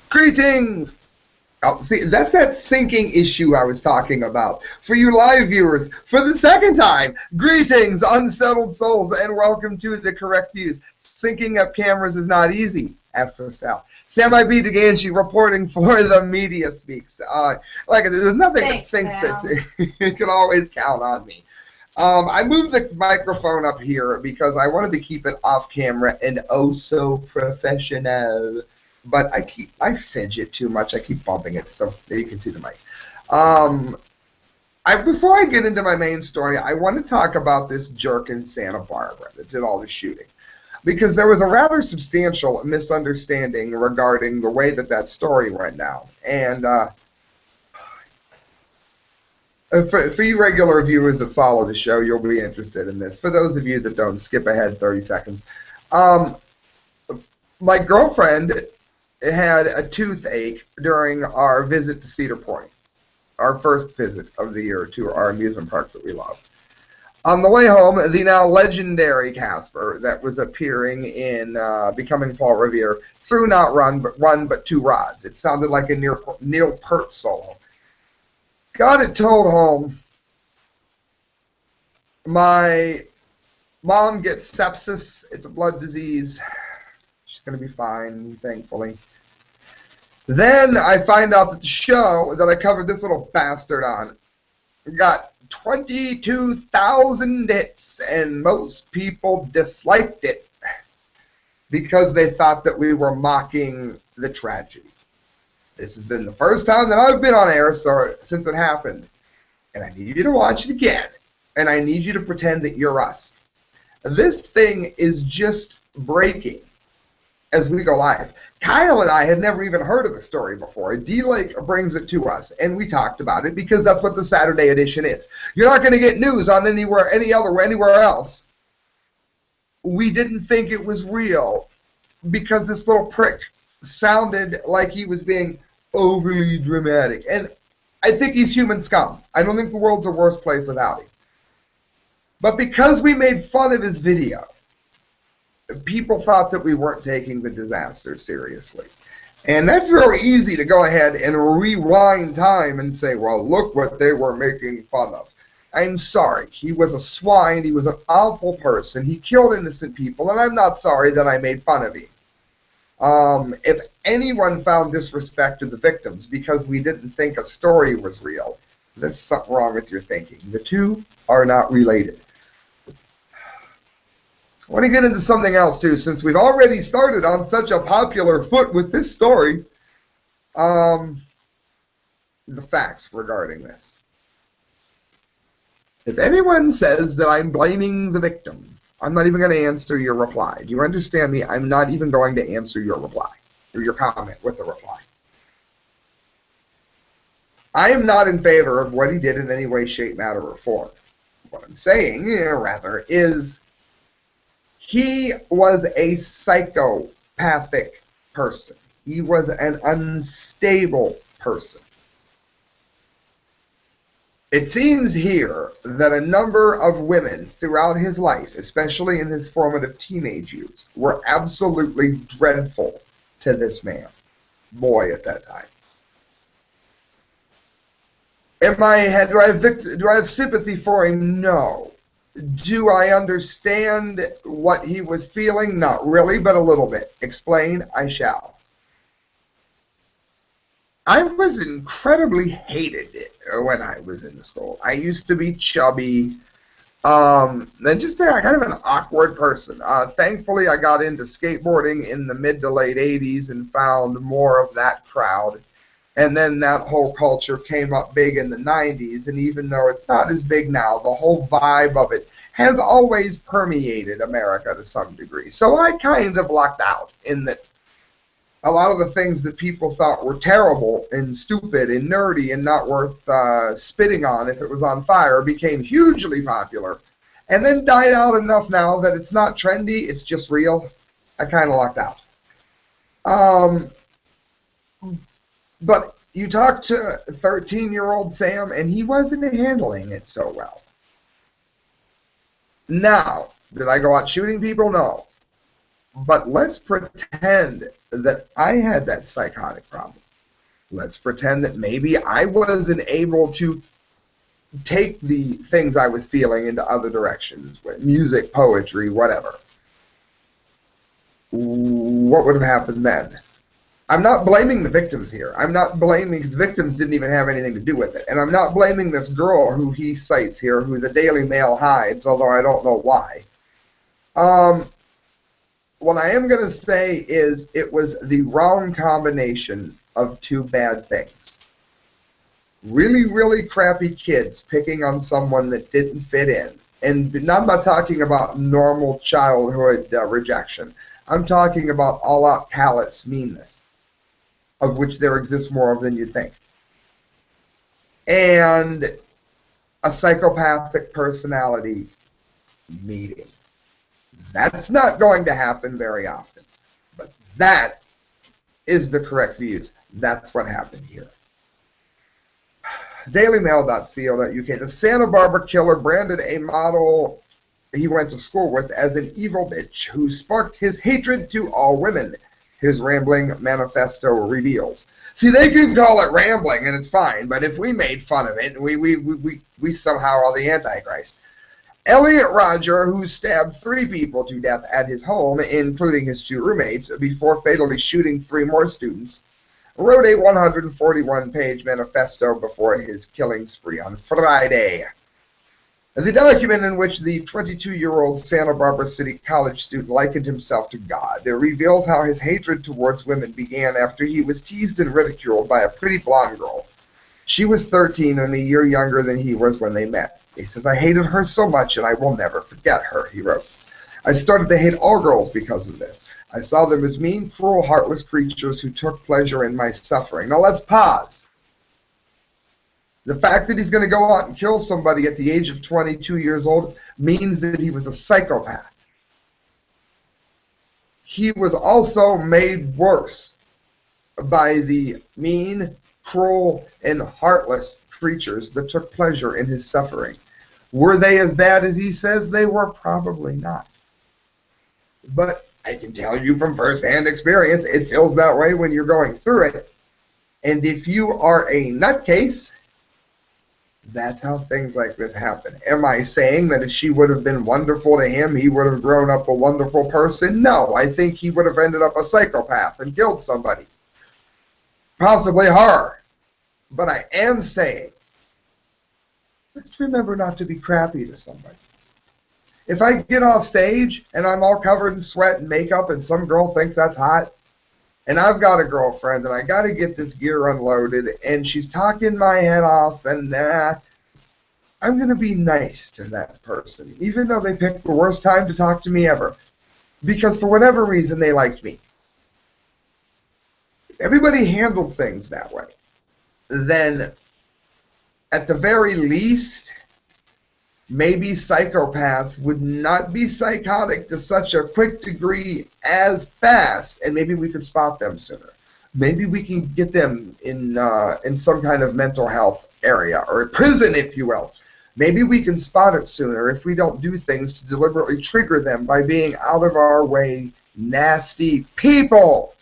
Greetings! Oh, see, that's that syncing issue I was talking about. For you live viewers, for the second time, greetings, unsettled souls, and welcome to The Correct Views. Syncing up cameras is not easy, asked Pastel. Sam I. B. DeGanchi reporting for the Media Speaks. There's nothing that syncs that you can always count on me. I moved the microphone up here because I wanted to keep it off camera and oh so professional. But I fidget too much. I keep bumping it so you can see the mic. Before I get into my main story, I want to talk about this jerk in Santa Barbara that did all the shooting. Because there was a rather substantial misunderstanding regarding the way that story went down. And for you regular viewers that follow the show, you'll be interested in this. For those of you that don't, skip ahead 30 seconds. My girlfriend had a toothache during our visit to Cedar Point, our first visit of the year to our amusement park that we love. On the way home, the now legendary Casper that was appearing in Becoming Paul Revere threw not one but two rods. It sounded like a Neil Peart solo. Got it towed home. My mom gets sepsis. It's a blood disease. She's going to be fine, thankfully. Then I find out that the show that I covered this little bastard on got 22,000 hits, and most people disliked it because they thought that we were mocking the tragedy. This has been the first time that I've been on air since it happened, and I need you to watch it again, and I need you to pretend that you're us. This thing is just breaking as we go live. Kyle and I had never even heard of the story before. D-Lake brings it to us, and we talked about it because that's what the Saturday edition is. You're not going to get news on anywhere else. We didn't think it was real because this little prick sounded like he was being overly dramatic. And I think he's human scum. I don't think the world's a worse place without him. But because we made fun of his video, people thought that we weren't taking the disaster seriously. And that's very easy to go ahead and rewind time and say, well, look what they were making fun of. I'm sorry. He was a swine. He was an awful person. He killed innocent people, and I'm not sorry that I made fun of him. If anyone found disrespect to the victims because we didn't think a story was real, there's something wrong with your thinking. The two are not related. I want to get into something else, too, since we've already started on such a popular foot with this story. The facts regarding this. If anyone says that I'm blaming the victim, I'm not even going to answer your reply. Do you understand me? I'm not even going to answer your reply, or your comment with a reply. I am not in favor of what he did in any way, shape, matter, or form. What I'm saying, rather, is he was a psychopathic person. He was an unstable person. It seems here that a number of women throughout his life, especially in his formative teenage years, were absolutely dreadful to this man, boy at that time. Do I have sympathy for him? No. Do I understand what he was feeling? Not really, but a little bit. Explain, I shall. I was incredibly hated when I was in school. I used to be chubby, and just kind of an awkward person. Thankfully, I got into skateboarding in the mid to late 80s and found more of that crowd. And then that whole culture came up big in the 90s, and even though it's not as big now, the whole vibe of it has always permeated America to some degree. So I kind of lucked out in that a lot of the things that people thought were terrible and stupid and nerdy and not worth spitting on if it was on fire became hugely popular and then died out enough now that it's not trendy, it's just real. I kind of lucked out. But you talk to 13-year-old Sam, and he wasn't handling it so well. Now, did I go out shooting people? No. But let's pretend that I had that psychotic problem. Let's pretend that maybe I wasn't able to take the things I was feeling into other directions, music, poetry, whatever. What would have happened then? I'm not blaming the victims here. I'm not blaming, because the victims didn't even have anything to do with it. And I'm not blaming this girl who he cites here, who the Daily Mail hides, although I don't know why. What I am going to say is it was the wrong combination of two bad things. Really, really crappy kids picking on someone that didn't fit in. And I'm not talking about normal childhood rejection. I'm talking about all-out callous meanness, of which there exists more of than you think. And a psychopathic personality meeting. That's not going to happen very often. But that is the correct views. That's what happened here. dailymail.co.uk. The Santa Barbara killer branded a model he went to school with as an evil bitch who sparked his hatred to all women, his rambling manifesto reveals. See, they can call it rambling and it's fine, but if we made fun of it, we somehow are the Antichrist. Elliot Rodger, who stabbed 3 people to death at his home, including his 2 roommates, before fatally shooting 3 more students, wrote a 141-page manifesto before his killing spree on Friday. The document, in which the 22-year-old Santa Barbara City College student likened himself to God, reveals how his hatred towards women began after he was teased and ridiculed by a pretty blonde girl. She was 13 and a year younger than he was when they met. He says, "I hated her so much and I will never forget her," he wrote. "I started to hate all girls because of this. I saw them as mean, cruel, heartless creatures who took pleasure in my suffering." Now let's pause. The fact that he's going to go out and kill somebody at the age of 22 years old means that he was a psychopath. He was also made worse by the mean, cruel, and heartless creatures that took pleasure in his suffering. Were they as bad as he says they were? Probably not. But I can tell you from firsthand experience, it feels that way when you're going through it. And if you are a nutcase, that's how things like this happen. Am I saying that if she would have been wonderful to him, he would have grown up a wonderful person? No, I think he would have ended up a psychopath and killed somebody. Possibly her. But I am saying, let's remember not to be crappy to somebody. If I get off stage and I'm all covered in sweat and makeup and some girl thinks that's hot, and I've got a girlfriend and I got to get this gear unloaded and she's talking my head off, and I'm going to be nice to that person, even though they picked the worst time to talk to me ever, because for whatever reason they liked me. If everybody handled things that way, then at the very least, maybe psychopaths would not be psychotic to such a quick degree as fast, and maybe we could spot them sooner. Maybe we can get them in some kind of mental health area, or a prison, if you will. Maybe we can spot it sooner if we don't do things to deliberately trigger them by being out of our way, nasty people.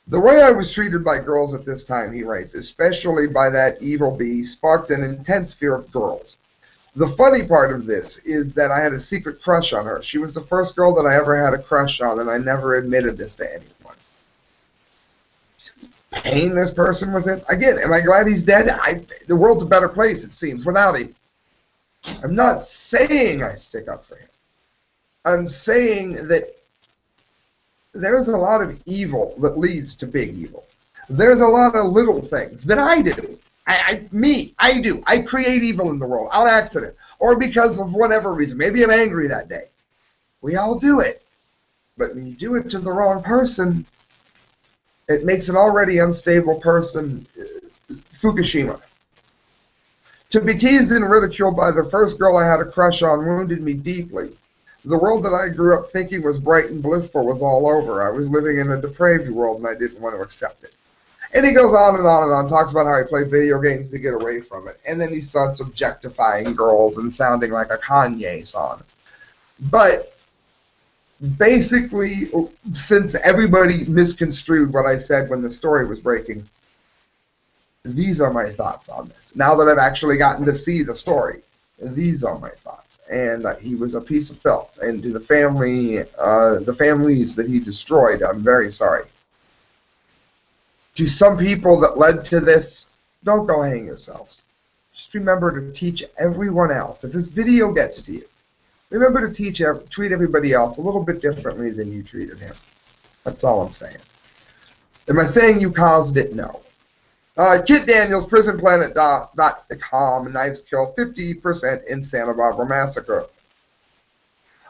The way I was treated by girls at this time, he writes, especially by that evil bee, sparked an intense fear of girls. The funny part of this is that I had a secret crush on her. She was the first girl that I ever had a crush on, and I never admitted this to anyone. Pain this person was in. Again, am I glad he's dead? The world's a better place, it seems, without him. I'm not saying I stick up for him. I'm saying that there's a lot of evil that leads to big evil. There's a lot of little things that I do. I do. I create evil in the world on accident or because of whatever reason. Maybe I'm angry that day. We all do it. But when you do it to the wrong person, it makes an already unstable person Fukushima. To be teased and ridiculed by the first girl I had a crush on wounded me deeply. The world that I grew up thinking was bright and blissful was all over. I was living in a depraved world and I didn't want to accept it. And he goes on and on and on, talks about how he played video games to get away from it. And then he starts objectifying girls and sounding like a Kanye song. But basically, since everybody misconstrued what I said when the story was breaking, these are my thoughts on this. Now that I've actually gotten to see the story, these are my thoughts. And he was a piece of filth. And to the families that he destroyed, I'm very sorry. To some people that led to this, don't go hang yourselves. Just remember to teach everyone else. If this video gets to you, remember to treat everybody else a little bit differently than you treated him. That's all I'm saying. Am I saying you caused it? No. Kit Daniels, PrisonPlanet.com, knives kill 50% in Santa Barbara massacre.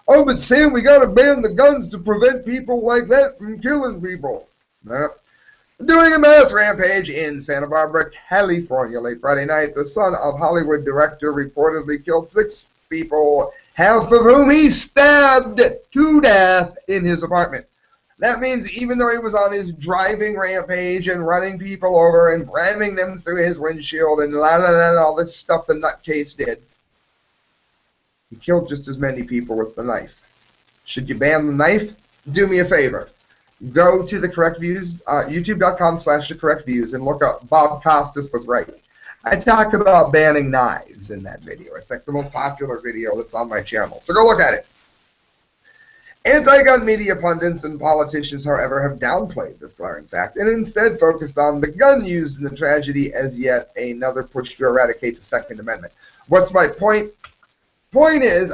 Oh, but Sam, we gotta ban the guns to prevent people like that from killing people. Nah. Doing a mass rampage in Santa Barbara, California, late Friday night, the son of Hollywood director reportedly killed 6 people, half of whom he stabbed to death in his apartment. That means even though he was on his driving rampage and running people over and ramming them through his windshield and all this stuff the nutcase did, he killed just as many people with the knife. Should you ban the knife? Do me a favor. Go to The Correct Views, youtube.com/thecorrectviews, and look up Bob Costas was right. I talk about banning knives in that video. It's like the most popular video that's on my channel. So go look at it. Anti-gun media pundits and politicians, however, have downplayed this glaring fact and instead focused on the gun used in the tragedy as yet another push to eradicate the Second Amendment. What's my point? Point is,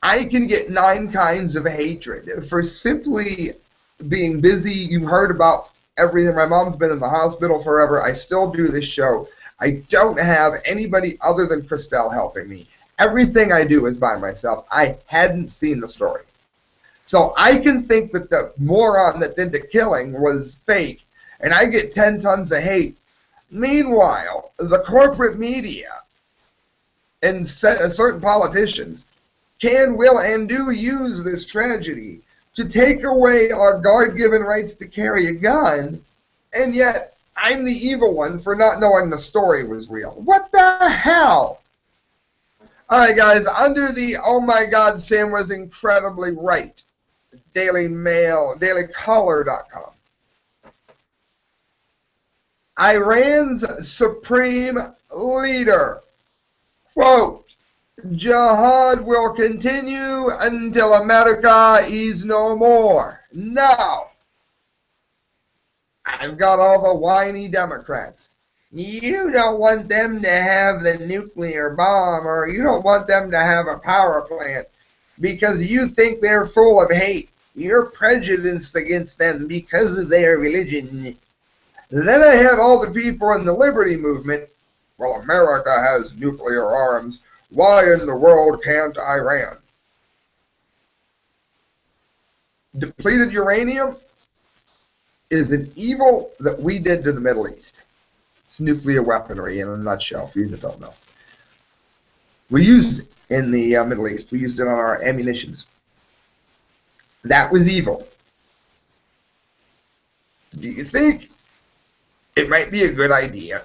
I can get 9 kinds of hatred for simply being busy. You've heard about everything. My mom's been in the hospital forever. I still do this show. I don't have anybody other than Christelle helping me. Everything I do is by myself. I hadn't seen the story. So I can think that the moron that did the killing was fake, and I get 10 tons of hate. Meanwhile, the corporate media and certain politicians can, will, and do use this tragedy to take away our God-given rights to carry a gun, and yet I'm the evil one for not knowing the story was real. What the hell? Alright guys, under the oh my god, Sam was incredibly right, Daily Mail, dailycaller.com. Iran's supreme leader, quote, jihad will continue until America is no more. Now, I've got all the whiny Democrats. You don't want them to have the nuclear bomb, or you don't want them to have a power plant because you think they're full of hate. You're prejudiced against them because of their religion. Then I had all the people in the liberty movement. Well, America has nuclear arms. Why in the world can't Iran? Depleted uranium is an evil that we did to the Middle East. It's nuclear weaponry in a nutshell, for you that don't know. We used it in the Middle East. We used it on our ammunitions. That was evil. Do you think it might be a good idea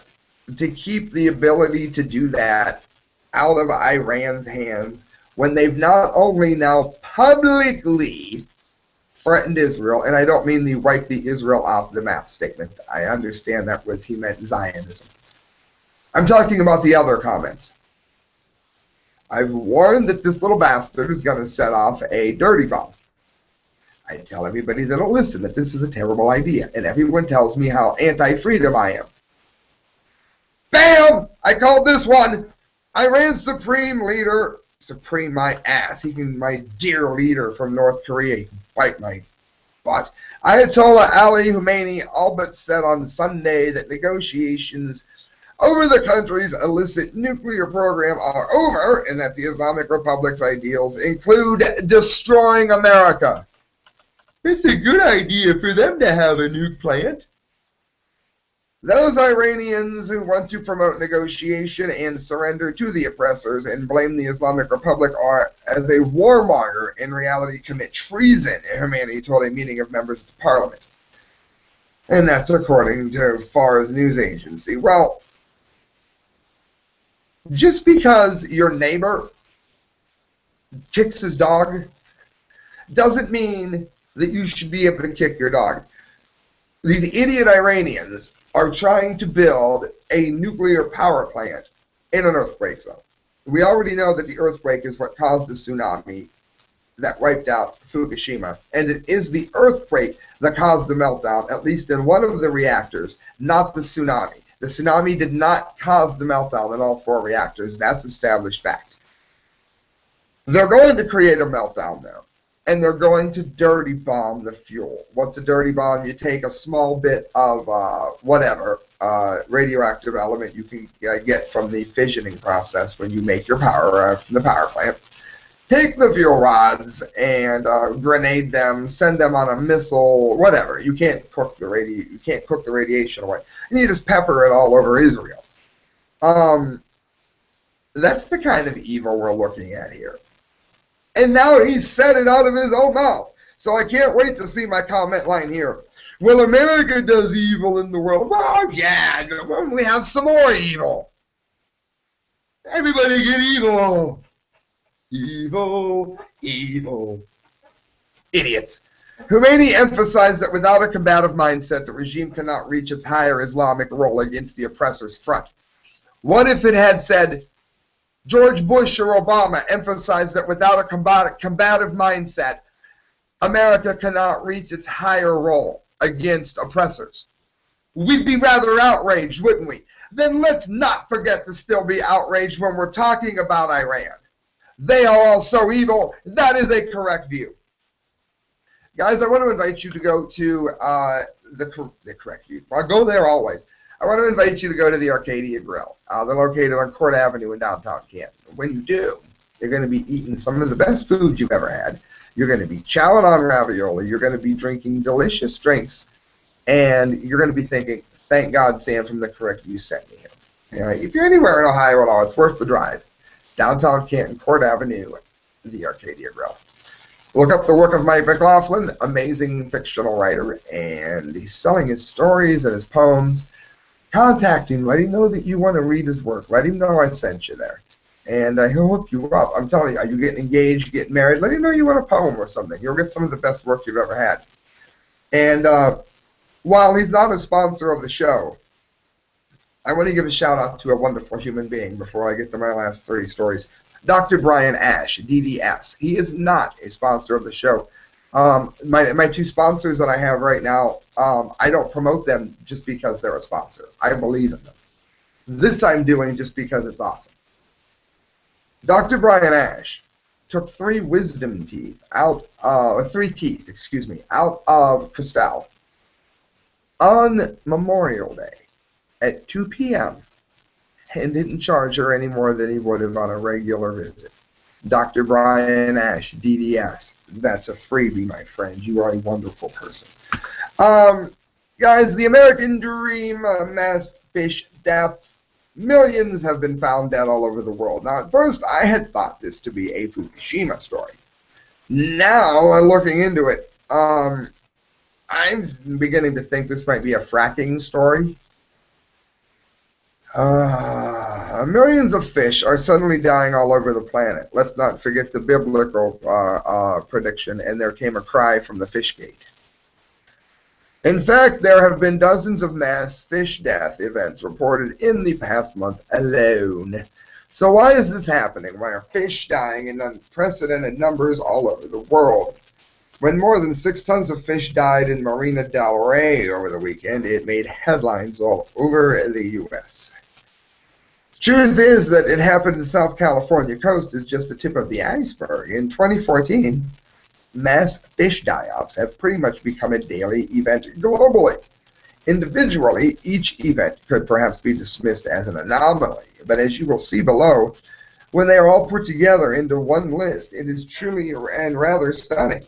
to keep the ability to do that out of Iran's hands when they've not only now publicly threatened Israel, and I don't mean the wipe the Israel off the map statement. I understand that was, he meant Zionism. I'm talking about the other comments. I've warned that this little bastard is going to set off a dirty bomb. I tell everybody that'll listen that this is a terrible idea, and everyone tells me how anti-freedom I am. Bam! I called this one. Iran's supreme leader, supreme my ass. He can, my dear leader from North Korea, he can bite my butt. Ayatollah Ali Khamenei all but said on Sunday that negotiations over the country's illicit nuclear program are over, and that the Islamic Republic's ideals include destroying America. It's a good idea for them to have a nuke plant. Those Iranians who want to promote negotiation and surrender to the oppressors and blame the Islamic Republic are, as a warmonger, in reality commit treason, Khamenei told a meeting of members of the parliament. And that's according to Far's news agency. Well, just because your neighbor kicks his dog, doesn't mean that you should be able to kick your dog. These idiot Iranians are trying to build a nuclear power plant in an earthquake zone. We already know that the earthquake is what caused the tsunami that wiped out Fukushima, and it is the earthquake that caused the meltdown, at least in one of the reactors, not the tsunami. The tsunami did not cause the meltdown in all 4 reactors. That's established fact. They're going to create a meltdown there, and they're going to dirty bomb the fuel. What's a dirty bomb? You take a small bit of radioactive element you can get from the fissioning process when you make your power from the power plant. Take the fuel rods and grenade them, send them on a missile, whatever. You can't cook the radiation away, and you just pepper it all over Israel. That's the kind of evil we're looking at here. And now he said it out of his own mouth. So I can't wait to see my comment line here. Well, America does evil in the world. Well, yeah, we have some more evil. Everybody get evil. Evil, evil. Idiots. Khomeini emphasized that without a combative mindset, the regime cannot reach its higher Islamic role against the oppressor's front. What if it had said, George Bush or Obama emphasized that without a combative mindset, America cannot reach its higher role against oppressors? We'd be rather outraged, wouldn't we? Then let's not forget to still be outraged when we're talking about Iran. They are also evil. That is a correct view. Guys, I want to invite you to go to the correct view. I'll go there always. I want to invite you to go to the Arcadia Grill. They're located on Court Avenue in downtown Canton. When you do, you're going to be eating some of the best food you've ever had. You're going to be chowing on ravioli. You're going to be drinking delicious drinks. And you're going to be thinking, thank God Sam from the correct view sent me here. If you're anywhere in Ohio at all, it's worth the drive. Downtown Canton, Court Avenue, the Arcadia Grill. Look up the work of Mike McLaughlin, amazing fictional writer, and he's selling his stories and his poems. Contact him. Let him know that you want to read his work. Let him know I sent you there. And he'll hook you up. I'm telling you, are you getting engaged, getting married? Let him know you want a poem or something. You'll get some of the best work you've ever had. And while he's not a sponsor of the show, I want to give a shout out to a wonderful human being before I get to my last 3 stories. Dr. Brian Ash, DDS. He is not a sponsor of the show. My 2 sponsors that I have right now, I don't promote them just because they're a sponsor. I believe in them. This I'm doing just because it's awesome. Dr. Brian Ash took 3 wisdom teeth out, 3 teeth, out of Cristal on Memorial Day at 2 p.m. and didn't charge her any more than he would have on a regular visit. Dr. Brian Ash, DDS. That's a freebie, my friend. You are a wonderful person. Guys, the American dream, mass fish death. Millions have been found dead all over the world. Now, at first, I had thought this to be a Fukushima story. Now, looking into it, I'm beginning to think this might be a fracking story. Millions of fish are suddenly dying all over the planet. Let's not forget the biblical prediction, and there came a cry from the fish gate. In fact, there have been dozens of mass fish death events reported in the past month alone. So why is this happening? Why are fish dying in unprecedented numbers all over the world? When more than 6 tons of fish died in Marina del Rey over the weekend, it made headlines all over the U.S. Truth is that it happened in the South California coast is just the tip of the iceberg. In 2014, mass fish die-offs have pretty much become a daily event globally. Individually, each event could perhaps be dismissed as an anomaly, but as you will see below, when they are all put together into one list, it is truly and rather stunning.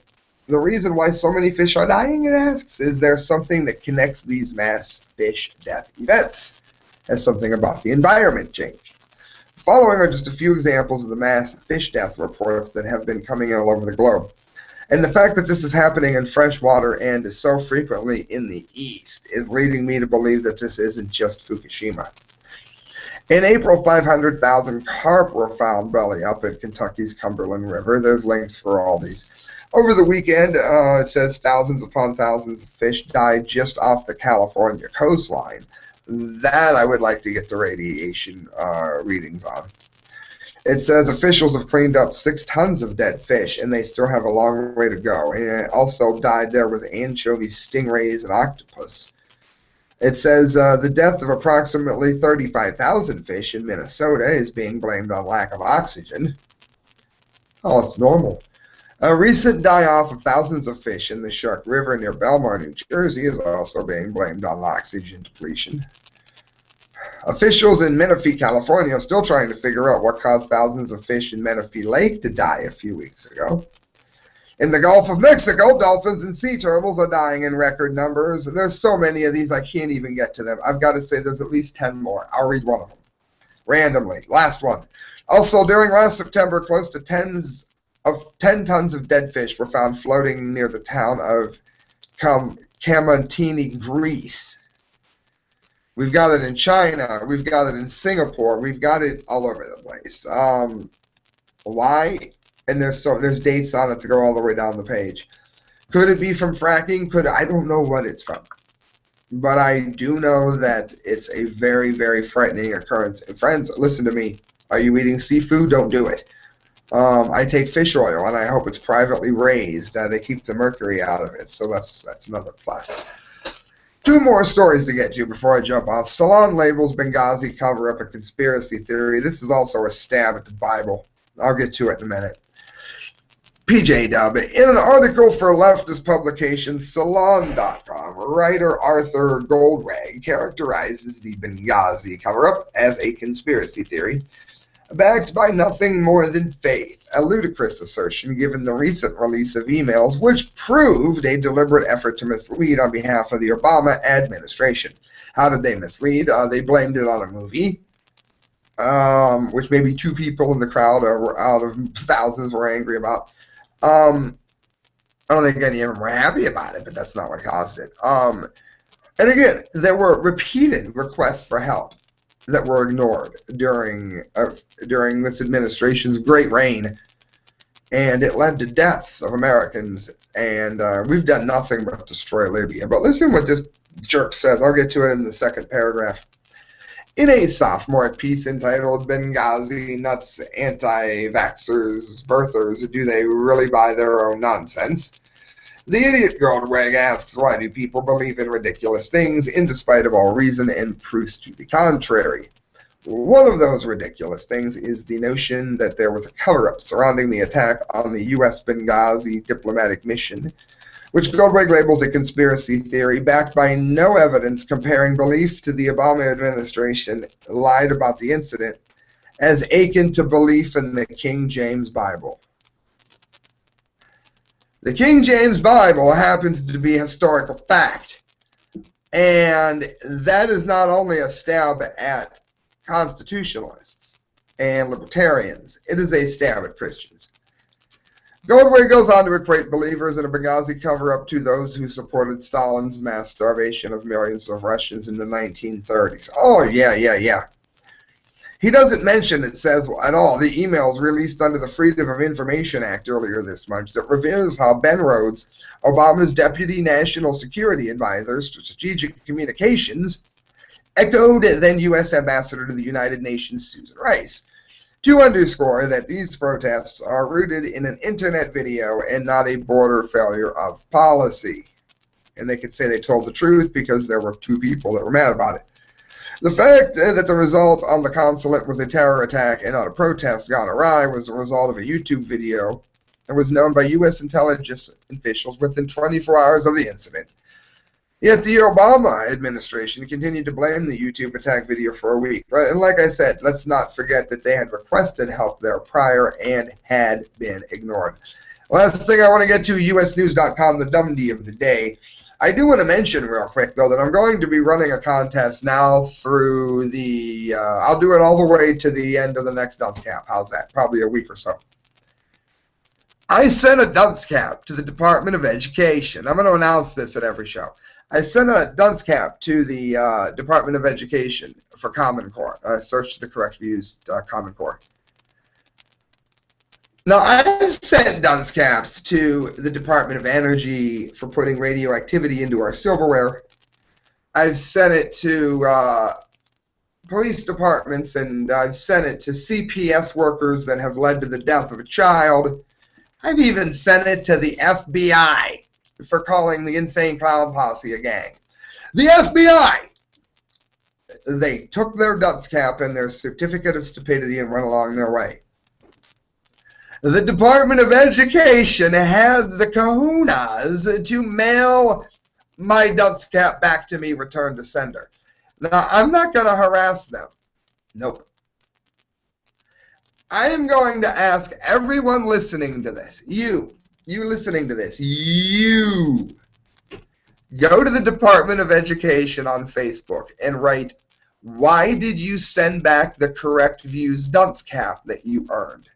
The reason why so many fish are dying, it asks, is there something that connects these mass fish death events? Has something about the environment changed? Following are just a few examples of the mass fish death reports that have been coming in all over the globe. And the fact that this is happening in freshwater and is so frequently in the East is leading me to believe that this isn't just Fukushima. In April, 500,000 carp were found belly up at Kentucky's Cumberland River. There's links for all these. Over the weekend, it says thousands upon thousands of fish died just off the California coastline. That I would like to get the radiation readings on. It says officials have cleaned up 6 tons of dead fish, and they still have a long way to go. And also died there was anchovies, stingrays, and octopus. It says the death of approximately 35,000 fish in Minnesota is being blamed on lack of oxygen. Oh, it's normal. A recent die-off of thousands of fish in the Shark River near Belmar, New Jersey is also being blamed on oxygen depletion. Officials in Menifee, California are still trying to figure out what caused thousands of fish in Menifee Lake to die a few weeks ago. In the Gulf of Mexico, dolphins and sea turtles are dying in record numbers. There's so many of these I can't even get to them. I've got to say there's at least 10 more. I'll read one of them. Randomly. Last one. Also, during last September, close to 10 tons of dead fish were found floating near the town of Camantini, Greece. We've got it in China. We've got it in Singapore. We've got it all over the place. Why? And there's dates on it to go all the way down the page. Could it be from fracking? I don't know what it's from. But I do know that it's a very, very frightening occurrence. And friends, listen to me. Are you eating seafood? Don't do it. I take fish oil, and I hope it's privately raised. They keep the mercury out of it, so that's another plus. 2 more stories to get to before I jump off. Salon labels Benghazi cover-up a conspiracy theory. This is also a stab at the Bible. I'll get to it in a minute. PJ Dub. In an article for leftist publication Salon.com, writer Arthur Goldwag characterizes the Benghazi cover-up as a conspiracy theory backed by nothing more than faith, a ludicrous assertion given the recent release of emails which proved a deliberate effort to mislead on behalf of the Obama administration. How did they mislead? They blamed it on a movie, which maybe 2 people in the crowd out of thousands were angry about. I don't think any of them were happy about it, but that's not what caused it. And again, there were repeated requests for help that were ignored during this administration's great reign, and it led to deaths of Americans, and we've done nothing but destroy Libya. But listen what this jerk says. I'll get to it in the second paragraph. In a sophomore piece entitled Benghazi Nuts Anti-Vaxxers Birthers, Do They Really Buy Their Own Nonsense? The idiot Goldwag asks, why do people believe in ridiculous things in despite of all reason and proofs to the contrary? One of those ridiculous things is the notion that there was a cover-up surrounding the attack on the U.S. Benghazi diplomatic mission, which Goldwag labels a conspiracy theory backed by no evidence comparing belief to the Obama administration lied about the incident as akin to belief in the King James Bible. The King James Bible happens to be a historical fact, and that is not only a stab at constitutionalists and libertarians, it is a stab at Christians. Goldwag goes on to equate believers in a Benghazi cover-up to those who supported Stalin's mass starvation of millions of Russians in the 1930s. Oh, yeah. He doesn't mention, it says, at all, the emails released under the Freedom of Information Act earlier this month that reveals how Ben Rhodes, Obama's Deputy National Security Advisor, Strategic Communications, echoed then U.S. Ambassador to the United Nations, Susan Rice, to underscore that these protests are rooted in an internet video and not a border failure of policy. And they could say they told the truth because there were 2 people that were mad about it. The fact that the result on the consulate was a terror attack and not a protest gone awry was the result of a YouTube video that was known by U.S. intelligence officials within 24 hours of the incident. Yet the Obama administration continued to blame the YouTube attack video for a week. And like I said, let's not forget that they had requested help there prior and had been ignored. Last thing I want to get to, usnews.com, the dumdy of the day. I do want to mention real quick, though, that I'm going to be running a contest now through the, I'll do it all the way to the end of the next dunce cap. How's that? Probably a week or so. I sent a dunce cap to the Department of Education. I'm going to announce this at every show. I sent a dunce cap to the Department of Education for Common Core. Search the correct views, Common Core. Now, I've sent dunce caps to the Department of Energy for putting radioactivity into our silverware. I've sent it to police departments, and I've sent it to CPS workers that have led to the death of a child. I've even sent it to the FBI for calling the Insane Clown Posse a gang. The FBI! They took their dunce cap and their certificate of stupidity and went along their way. The Department of Education had the kahunas to mail my dunce cap back to me, return to sender. Now, I'm not going to harass them. Nope. I am going to ask everyone listening to this, you listening to this, you go to the Department of Education on Facebook and write, why did you send back the Correct Views dunce cap that you earned?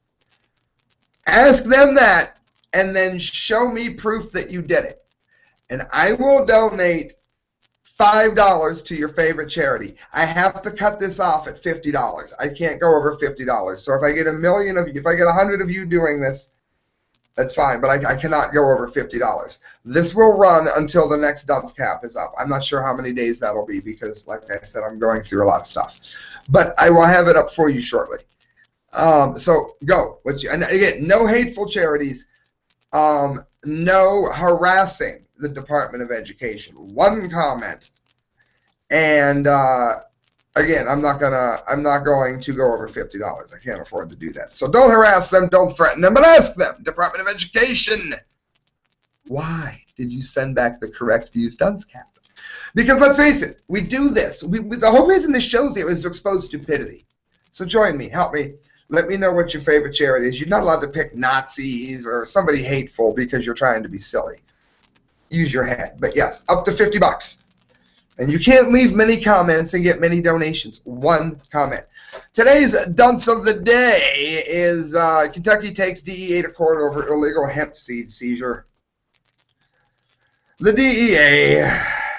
Ask them that, and then show me proof that you did it. And I will donate $5 to your favorite charity. I have to cut this off at $50. I can't go over $50. So if I get a million of you, if I get 100 of you doing this, that's fine, but I cannot go over $50. This will run until the next dunce cap is up. I'm not sure how many days that'll be because, like I said, I'm going through a lot of stuff. But I will have it up for you shortly. So go. And again, no hateful charities, no harassing the Department of Education. One comment. And again, I'm not going to go over $50. I can't afford to do that. So don't harass them, don't threaten them, but ask them, Department of Education, why did you send back the Correct Views dunce cap? Because let's face it, we do this. The whole reason this show's here is to expose stupidity. So join me, help me. Let me know what your favorite charity is. You're not allowed to pick Nazis or somebody hateful because you're trying to be silly. Use your head. But yes, up to $50. And you can't leave many comments and get many donations. One comment. Today's dunce of the day is Kentucky takes DEA to court over illegal hemp seed seizure. The DEA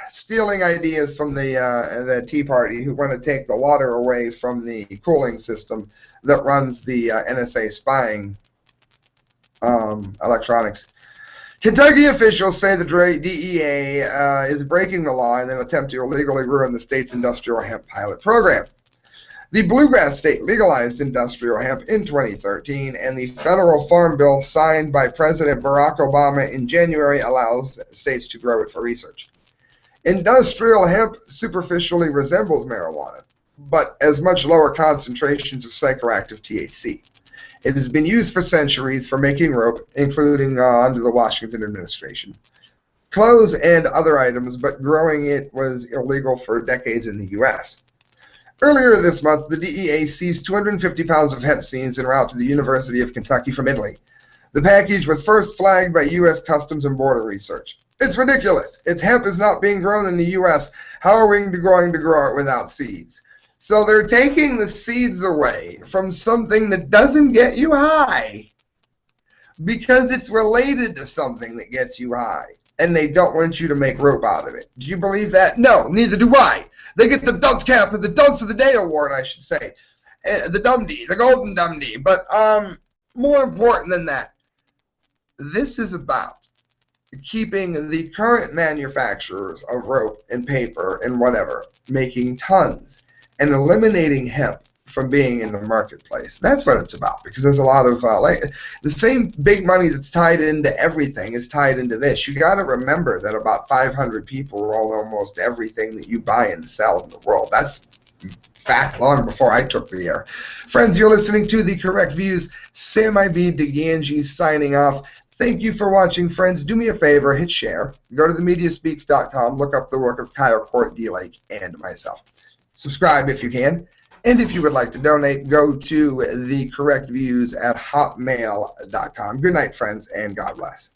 stealing ideas from the Tea Party, who want to take the water away from the cooling system that runs the NSA spying electronics. Kentucky officials say the DEA is breaking the law in an attempt to illegally ruin the state's industrial hemp pilot program. The Bluegrass State legalized industrial hemp in 2013, and the federal farm bill signed by President Barack Obama in January allows states to grow it for research. Industrial hemp superficially resembles marijuana, but has much lower concentrations of psychoactive THC. It has been used for centuries for making rope, including under the Washington administration, clothes, and other items, but growing it was illegal for decades in the U.S. Earlier this month, the DEA seized 250 pounds of hemp seeds en route to the University of Kentucky from Italy. The package was first flagged by U.S. Customs and Border Research. It's ridiculous. Its hemp is not being grown in the U.S. How are we going to grow it without seeds? So they're taking the seeds away from something that doesn't get you high because it's related to something that gets you high, and they don't want you to make rope out of it. Do you believe that? No, neither do I. They get the dunce cap, the dunce of the day award, I should say, the Dumdy, the golden Dumdy. But more important than that, this is about keeping the current manufacturers of rope and paper and whatever making tons and eliminating hemp from being in the marketplace. That's what it's about, because there's a lot of the same big money that's tied into everything is tied into this. You got to remember that about 500 people roll almost everything that you buy and sell in the world. That's fact long before I took the air. Friends, you're listening to The Correct Views. Sam I.B. DeGangi signing off. Thank you for watching, friends. Do me a favor, hit share. Go to themediaspeaks.com, look up the work of Kyle Court, D-Lake, and myself. Subscribe if you can. And if you would like to donate, go to thecorrectviews@hotmail.com. Good night, friends, and God bless.